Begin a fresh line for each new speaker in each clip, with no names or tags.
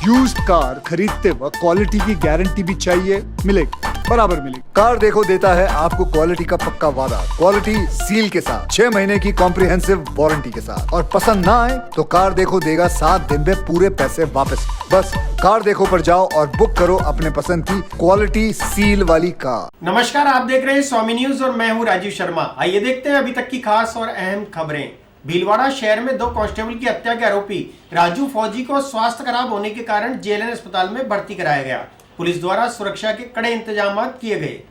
Used car खरीदते वक्त quality की गारंटी भी चाहिए, मिलेगी, बराबर मिलेगी। कार देखो देता है आपको क्वालिटी का पक्का वादा, क्वालिटी सील के साथ, 6 महीने की कॉम्प्रिहेंसिव वारंटी के साथ। और पसंद ना आए तो कार देखो देगा 7 दिन में पूरे पैसे वापस। बस कार देखो पर जाओ और बुक करो अपने पसंद की क्वालिटी सील वाली कार।
नमस्कार, आप देख रहे हैं स्वामी न्यूज और मैं हूं राजीव शर्मा। आइए देखते हैं अभी तक की खास और अहम खबरें। भीलवाड़ा शहर में 2 कांस्टेबल की हत्या के आरोपी राजू फौजी को स्वास्थ्य खराब होने के कारण जेएलएन अस्पताल में भर्ती कराया गया। पुलिस द्वारा सुरक्षा के कड़े इंतजाम किए गए।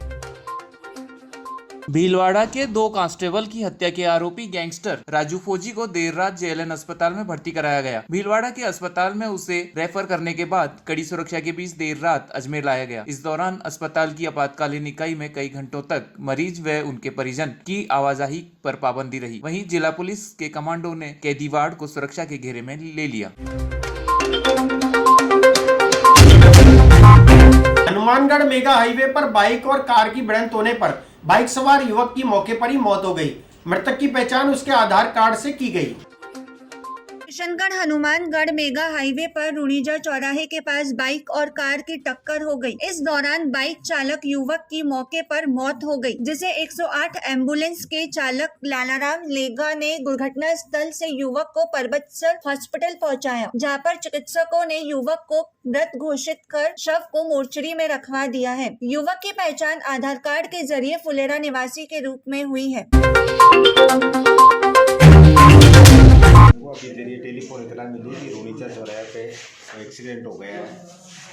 भीलवाड़ा के 2 कांस्टेबल की हत्या के आरोपी गैंगस्टर राजू फौजी को देर रात जेएलएन अस्पताल में भर्ती कराया गया। भीलवाड़ा के अस्पताल में उसे रेफर करने के बाद कड़ी सुरक्षा के बीच देर रात अजमेर लाया गया। इस दौरान अस्पताल की आपातकालीन इकाई में कई घंटों तक मरीज व उनके परिजन की आवाजाही पर पाबंदी रही। वहीं जिला पुलिस के कमांडो ने कैदी वार्ड को सुरक्षा के घेरे में ले लिया।
हनुमानगढ़ मेगा हाईवे पर बाइक और कार की भिड़ंत होने पर बाइक सवार युवक की मौके पर ही मौत हो गई। मृतक की पहचान उसके आधार कार्ड से की गई।
किशनगढ़ हनुमानगढ़ मेगा हाईवे पर रुणीजा चौराहे के पास बाइक और कार की टक्कर हो गई। इस दौरान बाइक चालक युवक की मौके पर मौत हो गई, जिसे 108 एम्बुलेंस के चालक लालाराम लेगा ने दुर्घटना स्थल से युवक को परबतसर हॉस्पिटल पहुंचाया, जहां पर चिकित्सकों ने युवक को मृत घोषित कर शव को मोर्चरी में रखवा दिया है। युवक की पहचान आधार कार्ड के जरिए फुलेरा निवासी के रूप में हुई है।
के जरिए टेलीफोन इतला मिली कि रुणीजा चौराहे पे एक्सीडेंट हो गया है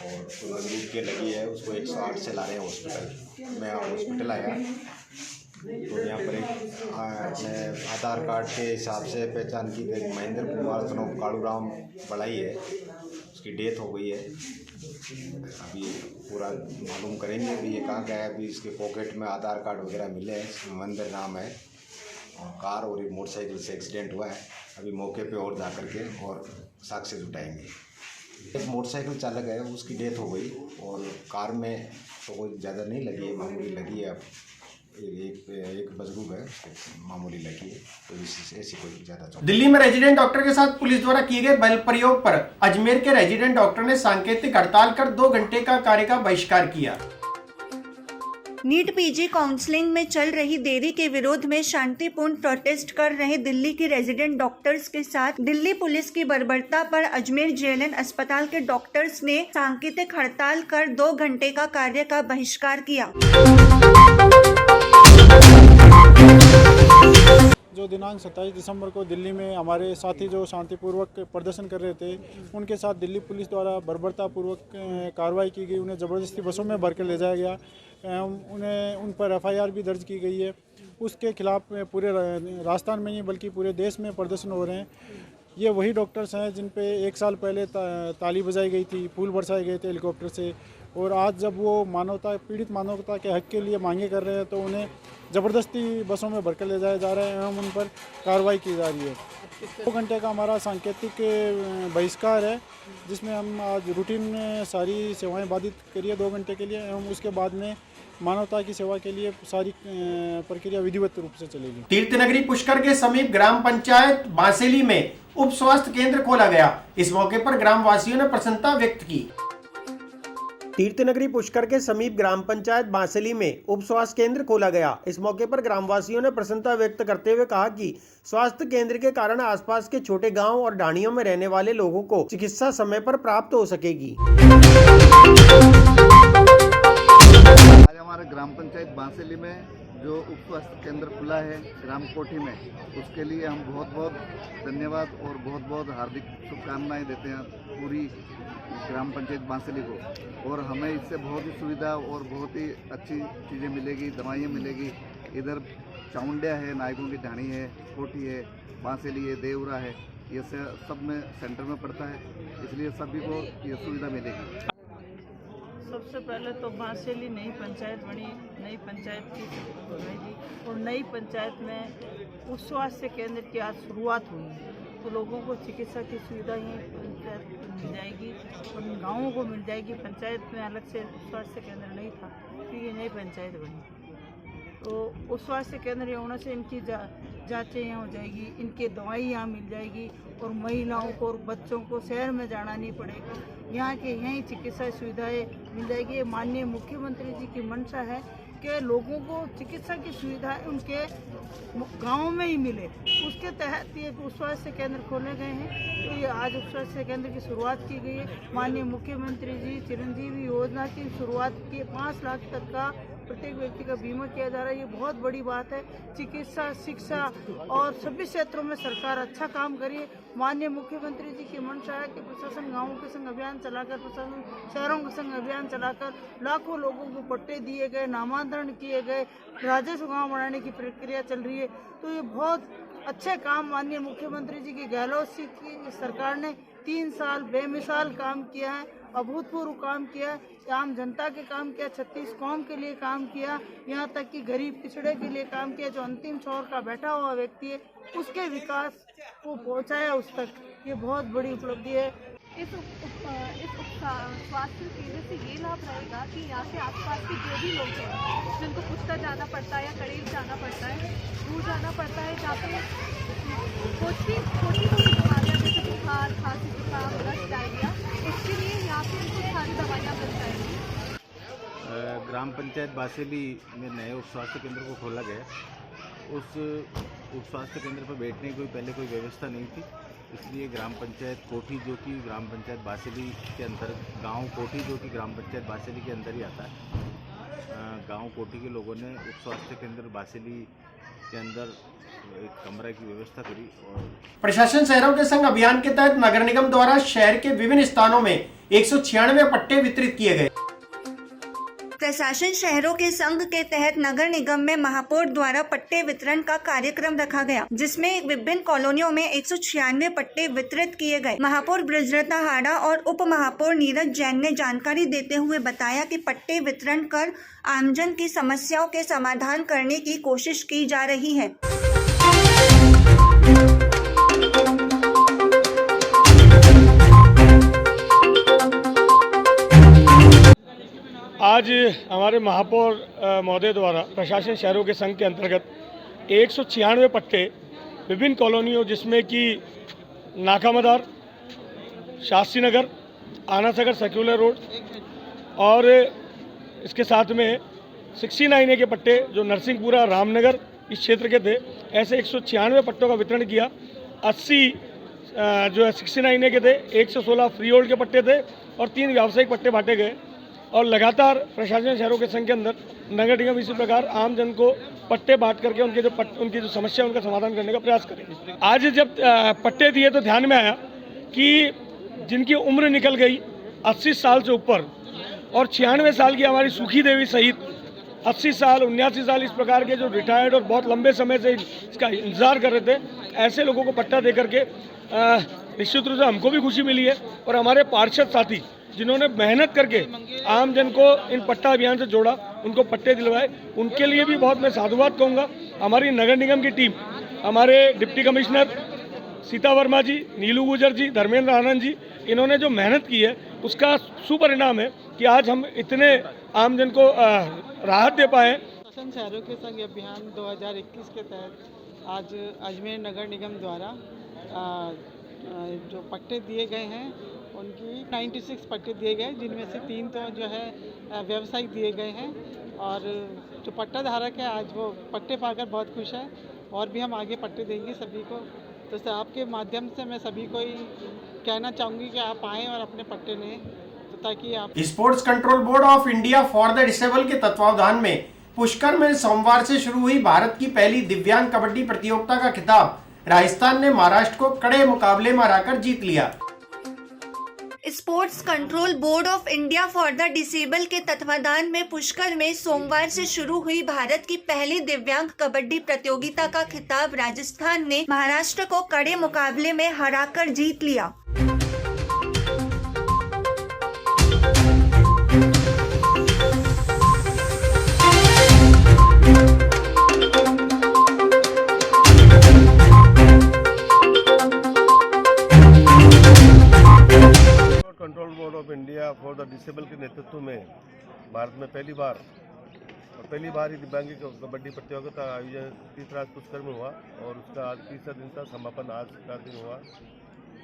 और गंभीर के लगी है, उसको 108 से ला रहे हैं हॉस्पिटल। मैं हॉस्पिटल आया तो यहाँ पर एक अपने आधार कार्ड के हिसाब से पहचान की गई महेंद्र कुमार सनोफ कालू राम बढ़ाई है, उसकी डेथ हो गई है। अभी पूरा मालूम करेंगे अभी ये कहाँ गया है। अभी इसके पॉकेट में आधार कार्ड वगैरह मिले हैं, महेंद्र नाम है, और कार और मोटरसाइकिल से एक्सीडेंट हुआ है। अभी मौके पे और जा करके और साक्ष्य जुटाएंगे। एक मोटरसाइकिल चालक है, उसकी डेथ हो गई और कार में तो कोई ज़्यादा नहीं लगी है, मामूली लगी है। अब एक बुजुर्ग है, मामूली लगी है, तो ऐसी कोई ज़्यादा।
दिल्ली में रेजिडेंट डॉक्टर के साथ पुलिस द्वारा किए गए बल प्रयोग पर अजमेर के रेजिडेंट डॉक्टर ने सांकेतिक हड़ताल कर 2 घंटे का कार्य का बहिष्कार किया।
नीट पीजी काउंसलिंग में चल रही देरी के विरोध में शांतिपूर्ण प्रोटेस्ट कर रहे दिल्ली के रेजिडेंट डॉक्टर्स के साथ दिल्ली पुलिस की बर्बरता पर अजमेर जेएलएन अस्पताल के डॉक्टर्स ने सांकेतिक हड़ताल कर 2 घंटे का कार्य का बहिष्कार किया।
जो दिनांक 27 दिसंबर को दिल्ली में हमारे साथी जो शांतिपूर्वक प्रदर्शन कर रहे थे, उनके साथ दिल्ली पुलिस द्वारा बर्बरतापूर्वक कार्रवाई की गई। उन्हें ज़बरदस्ती बसों में भर कर ले जाया गया। उन पर एफआईआर भी दर्ज की गई है। उसके खिलाफ पूरे राजस्थान में नहीं बल्कि पूरे देश में प्रदर्शन हो रहे हैं। ये वही डॉक्टर्स हैं जिन पे 1 साल पहले ताली बजाई गई थी, फूल बरसाए गए थे हेलीकॉप्टर से, और आज जब वो पीड़ित मानवता के हक के लिए मांगे कर रहे हैं तो उन्हें ज़बरदस्ती बसों में भरकर ले जाए जा रहे हैं एवं उन पर कार्रवाई की जा रही है। 2 घंटे का हमारा सांकेतिक बहिष्कार है, जिसमें हम आज रूटीन में सारी सेवाएं बाधित करिए 2 घंटे के लिए, एवं उसके बाद में मानवता की सेवा के लिए सारी प्रक्रिया विधिवत रूप से चलेगी।
तीर्थनगरी पुष्कर के समीप ग्राम पंचायत बांसेली में उप स्वास्थ्य केंद्र खोला गया। इस मौके पर ग्राम वासियों ने प्रसन्नता व्यक्त की। तीर्थनगरी पुष्कर के समीप ग्राम पंचायत बांसेली में उप स्वास्थ्य केंद्र खोला गया। इस मौके पर ग्रामवासियों ने प्रसन्नता व्यक्त करते हुए कहा कि स्वास्थ्य केंद्र के कारण आसपास के छोटे गांव और ढाणियों में रहने वाले लोगों को चिकित्सा समय पर प्राप्त हो सकेगी।
आज हमारे ग्राम पंचायत बांसेली में जो उप स्वास्थ्य केंद्र खुला है ग्राम कोठी में, उसके लिए हम बहुत बहुत धन्यवाद और बहुत बहुत हार्दिक शुभकामनाएं देते हैं पूरी ग्राम पंचायत बांसेली को। और हमें इससे बहुत ही सुविधा और बहुत ही अच्छी चीज़ें मिलेगी, दवाइयाँ मिलेगी। इधर चामुंडिया है, नायकों की ढाणी है, कोठी है, बांसेली है, देवरा है, ये सब में सेंटर में पड़ता है, इसलिए सभी को ये सुविधा मिलेगी।
सबसे पहले तो बांसेली नई पंचायत बनी, नई पंचायत की बनेगी और नई पंचायत में उप स्वास्थ्य केंद्र की आज शुरुआत हुई है, तो लोगों को चिकित्सा की सुविधा ही पंचायत मिल जाएगी और गाँवों को मिल जाएगी। पंचायत में अलग से स्वास्थ्य केंद्र नहीं था, क्योंकि नई पंचायत बनी। तो उस स्वास्थ्य केंद्र यहाँ होने से इनकी जांचें यहाँ हो जाएगी, इनकी दवाई यहाँ मिल जाएगी और महिलाओं को और बच्चों को शहर में जाना नहीं पड़ेगा। यहाँ के यहीं चिकित्सा सुविधाएं मिल जाएगी। ये माननीय मुख्यमंत्री जी की मंशा है कि लोगों को चिकित्सा की सुविधाएं उनके गांव में ही मिले। उसके तहत ये उप स्वास्थ्य केंद्र खोले गए हैं। तो ये आज उप स्वास्थ्य केंद्र की शुरुआत की गई है। माननीय मुख्यमंत्री जी चिरंजीवी योजना की शुरुआत की 5 लाख तक का प्रत्येक व्यक्ति का बीमा किया जा रहा है। ये बहुत बड़ी बात है। चिकित्सा, शिक्षा और सभी क्षेत्रों में सरकार अच्छा काम करिए। माननीय मुख्यमंत्री जी की मंशा है कि प्रशासन गांवों के संग अभियान चलाकर, प्रशासन शहरों के संग अभियान चलाकर लाखों लोगों को पट्टे दिए गए, नामांतरण किए गए, राजस्व गाँव बनाने की प्रक्रिया चल रही है। तो ये बहुत अच्छे काम माननीय मुख्यमंत्री जी की गहलोत जी की सरकार ने 3 साल बेमिसाल काम किया है, अभूतपूर्व काम किया है। आम जनता के काम किया, 36 कौम के लिए काम किया, यहाँ तक कि गरीब पिछड़े के लिए काम किया। जो अंतिम छोर का बैठा हुआ व्यक्ति है उसके विकास को पहुँचाया उस तक, ये बहुत बड़ी उपलब्धि है।
इस स्वास्थ्य केंद्र से ये लाभ रहेगा कि यहाँ से आसपास के जो भी लोग हैं जिनको पुष्कर जाना पड़ता है या कड़ेल जाना पड़ता है, दूर जाना पड़ता है, जहाँ पे छोटी छोटी बीमारियाँ जैसे बुखार, खांसी, जुकाम, दस्त, डायरिया, उसके लिए यहाँ पे उनको सारी दवाइयाँ मिल जाएंगी।
ग्राम पंचायत बासेली में नए उप स्वास्थ्य केंद्र को खोला गया। उस उप स्वास्थ्य केंद्र पर बैठने की पहले कोई व्यवस्था नहीं थी, इसलिए ग्राम पंचायत कोठी जो कि ग्राम पंचायत बासेली के अंदर, गांव कोठी जो कि ग्राम पंचायत बासेली के अंदर ही आता है, गांव कोठी के लोगों ने उप स्वास्थ्य केंद्र बासेली के अंदर एक कमरे की व्यवस्था करी। और
प्रशासन शहरों के संग अभियान के तहत नगर निगम द्वारा शहर के विभिन्न स्थानों में 196 पट्टे वितरित किए गए।
प्रशासन शहरों के संघ के तहत नगर निगम में महापौर द्वारा पट्टे वितरण का कार्यक्रम रखा गया, जिसमें विभिन्न कॉलोनियों में 196 पट्टे वितरित किए गए। महापौर ब्रजलता हाड़ा और उप महापौर नीरज जैन ने जानकारी देते हुए बताया कि पट्टे वितरण कर आमजन की समस्याओं के समाधान करने की कोशिश की जा रही है।
आज हमारे महापौर महोदय द्वारा प्रशासन शहरों के संघ के अंतर्गत 196 पट्टे विभिन्न कॉलोनियों, जिसमें कि नाका मदार, शास्त्री नगर, आना सागर सर्कुलर रोड और इसके साथ में 69A के पट्टे जो नरसिंहपुरा, रामनगर इस क्षेत्र के थे, ऐसे 196 पट्टों का वितरण किया। 80 जो है 69A के थे, 116 फ्री होल्ड के पट्टे थे और 3 व्यावसायिक पट्टे बांटे गए। और लगातार प्रशासन शहरों के संघ के अंदर नगर निगम इसी प्रकार आम जन को पट्टे बांट करके उनकी जो समस्या है उनका समाधान करने का प्रयास करेंगे। आज जब पट्टे दिए तो ध्यान में आया कि जिनकी उम्र निकल गई 80 साल से ऊपर और 96 साल की हमारी सुखी देवी सहित 80 साल, 79 साल, इस प्रकार के जो रिटायर्ड और बहुत लंबे समय से इसका इंतजार कर रहे थे, ऐसे लोगों को पट्टा दे करके निश्चित रूप से हमको भी खुशी मिली है। और हमारे पार्षद साथी जिन्होंने मेहनत करके आम जन को इन पट्टा अभियान से जोड़ा, उनको पट्टे दिलवाए, उनके लिए भी बहुत मैं साधुवाद कहूँगा। हमारी नगर निगम की टीम, हमारे डिप्टी कमिश्नर सीता वर्मा जी, नीलू गुजर जी, धर्मेंद्र आनंद जी, इन्होंने जो मेहनत की है उसका सुपरिणाम है कि आज हम इतने आम जन को राहत दे पाए।
प्रशासन शहरों के संघ अभियान 2021 के तहत आज अजमेर नगर निगम द्वारा जो पट्टे दिए गए हैं उनकी 96 पट्टे दिए गए, जिनमें से 3 तो जो है व्यावसायिक दिए गए हैं। और जो पट्टा धारक है आज वो पट्टे पाकर बहुत खुश है और भी हम आगे पट्टे देंगे सभी को। तो आपके माध्यम से मैं सभी को ही कहना चाहूँगी कि आप आएँ और अपने पट्टे लें, तो ताकि आप।
Sports control board of India for the disable के तत्वावधान में पुष्कर में सोमवार से शुरू हुई भारत की पहली दिव्यांग कबड्डी प्रतियोगिता का खिताब राजस्थान ने महाराष्ट्र को कड़े मुकाबले में हराकर जीत लिया।
Sports control board of India for the disable के तत्वाधान में पुष्कर में सोमवार से शुरू हुई भारत की पहली दिव्यांग कबड्डी प्रतियोगिता का खिताब राजस्थान ने महाराष्ट्र को कड़े मुकाबले में हराकर जीत लिया।
Control board of India for the disable के नेतृत्व में भारत में पहली बार और पहली बार ही दिव्यांगी कबड्डी प्रतियोगिता का आयोजन तीसरा पुष्कर में हुआ और उसका आज तीसरा दिन था। समापन आज का दिन हुआ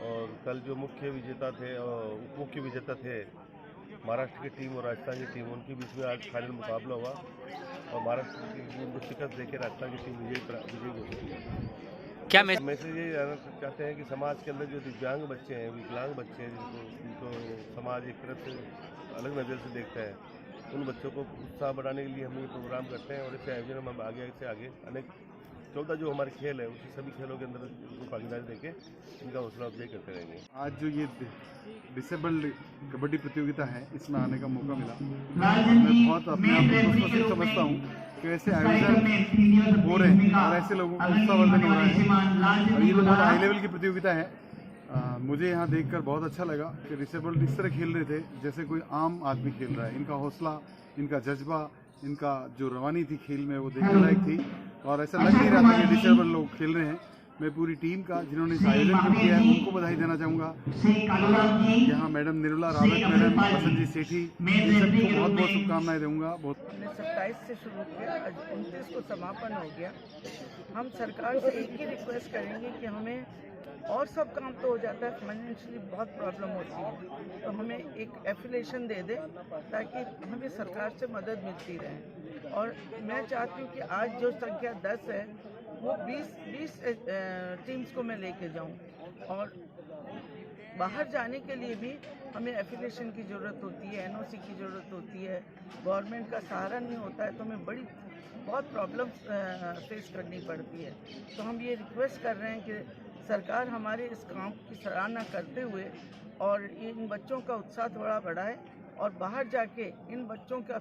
और कल जो मुख्य विजेता थे और उप मुख्य विजेता थे महाराष्ट्र की टीम और राजस्थान की टीम, उनके बीच में आज फाइनल मुकाबला हुआ और महाराष्ट्र की टीम को शिकस्त देकर राजस्थान की टीम विजयी घोषित हुई।
क्या
मैसेज ये जानना चाहते हैं कि समाज के अंदर जो दिव्यांग बच्चे हैं, विकलांग बच्चे हैं, जिनको समाज एक तरफ से अलग नज़र से देखता है, उन बच्चों को उत्साह बढ़ाने के लिए हम ये प्रोग्राम करते हैं और इसे आयोजन हम आगे से आगे अनेक 14 जो हमारे खेल है उसी सभी खेलों के अंदर उनको भागीदारी देके इनका हौसला अफजाई करते रहेंगे।
आज जो ये डिसेबल्ड कबड्डी प्रतियोगिता है, इसमें आने का मौका मिला। मैं बहुत अपने आप को खुशनसीब समझता हूँ कि ऐसे आयोजन हो रहे हैं और ऐसे लोगों को उत्साहवर्धन हो रहा है और ये तो बहुत हाई लेवल की प्रतियोगिता है। मुझे यहाँ देखकर बहुत अच्छा लगा कि डिसेबल्ड इस तरह खेल रहे थे जैसे कोई आम आदमी खेल रहा है। इनका हौसला, इनका जज्बा, इनका जो रवानी थी खेल में वो देखने लायक थी और ऐसा लग नहीं रहा था कि डिसेबल्ड लोग खेल रहे हैं। मैं पूरी टीम का जिन्होंने इस आयोजन किया है उनको बधाई देना चाहूँगा। यहाँ मैडम निर्मला रावत, मैडम बसंत जी सेठी, इन सबको बहुत बहुत शुभकामनाएं दूंगा।
हमने 27 से शुरू किया, आज 29 को समापन हो गया। हम सरकार से एक ही रिक्वेस्ट करेंगे कि हमें और सब काम तो हो जाता है, फाइनेंशियली बहुत प्रॉब्लम होती है, तो हमें एक एफिलिएशन दे दे ताकि हमें सरकार से मदद मिलती रहे। और मैं चाहती हूँ कि आज जो संख्या 10 है वो 20 टीम्स को मैं लेके जाऊँ और बाहर जाने के लिए भी हमें एफिलिएशन की ज़रूरत होती है, एनओसी की ज़रूरत होती है। गवर्नमेंट का सहारा नहीं होता है तो हमें बहुत प्रॉब्लम्स फेस करनी पड़ती है। तो हम ये रिक्वेस्ट कर रहे हैं कि सरकार हमारे इस काम की सराहना करते हुए और इन बच्चों का उत्साह थोड़ा बढ़ाए और बाहर जाके इन बच्चों का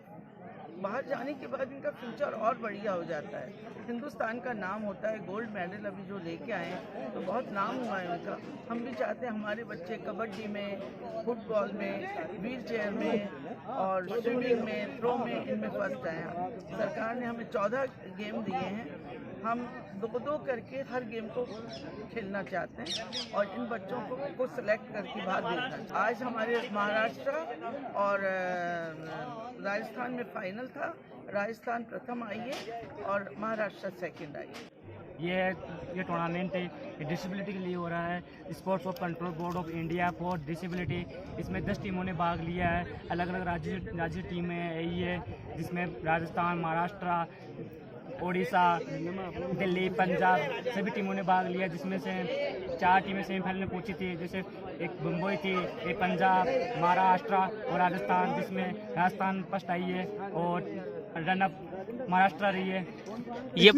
बाहर जाने के बाद इनका फ्यूचर और बढ़िया हो जाता है। हिंदुस्तान का नाम होता है। गोल्ड मेडल अभी जो लेके आए हैं तो बहुत नाम हुआ है उनका। हम भी चाहते हैं हमारे बच्चे कबड्डी में, फुटबॉल में, व्हील चेयर में और स्विमिंग में, थ्रो में इनमें फर्स्ट आए। सरकार ने हमें 14 गेम दिए हैं, हम 2-2 करके हर गेम को खेलना चाहते हैं और इन बच्चों को सिलेक्ट करके बाहर भेजना। आज हमारे महाराष्ट्र और राजस्थान में फाइनल था। राजस्थान प्रथम आई है और महाराष्ट्र सेकंड आई है।
ये टूर्नामेंट डिसेबिलिटी के लिए हो रहा है। Sports of control board of India for disability, इसमें 10 टीमों ने भाग लिया है। अलग अलग राज्य टीमें आई है जिसमें राजस्थान, महाराष्ट्र, ओडिशा, दिल्ली, पंजाब सभी टीमों ने भाग लिया, जिसमें से 4 टीमें सेमीफाइनल में पहुंची थी। जैसे एक मुंबई थी, एक पंजाब, महाराष्ट्र और राजस्थान, जिसमें राजस्थान फर्स्ट आई है और रनअप महाराष्ट्र रही है। ये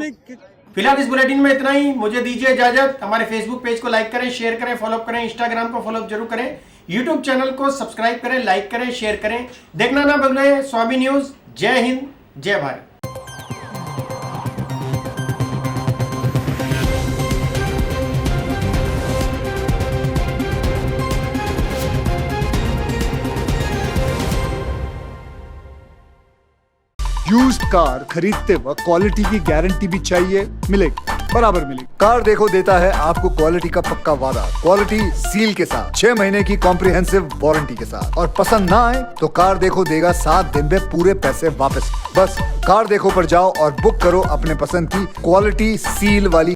फिलहाल इस बुलेटिन में इतना ही। मुझे दीजिए इजाजत। हमारे फेसबुक पेज को लाइक करें, शेयर करें, फॉलो करें, इंस्टाग्राम को फॉलो जरूर करें, यूट्यूब चैनल को सब्सक्राइब करें, लाइक करें, शेयर करें। देखना ना भूलें स्वामी न्यूज। जय हिंद, जय भारत।
यूज्ड कार खरीदते वक्त क्वालिटी की गारंटी भी चाहिए, मिलेगी, बराबर मिलेगी। कार देखो देता है आपको क्वालिटी का पक्का वादा, क्वालिटी सील के साथ, 6 महीने की कॉम्प्रिहेंसिव वारंटी के साथ। और पसंद ना आए तो कार देखो देगा 7 दिन में पूरे पैसे वापस। बस कार देखो पर जाओ और बुक करो अपने पसंद की क्वालिटी सील वाली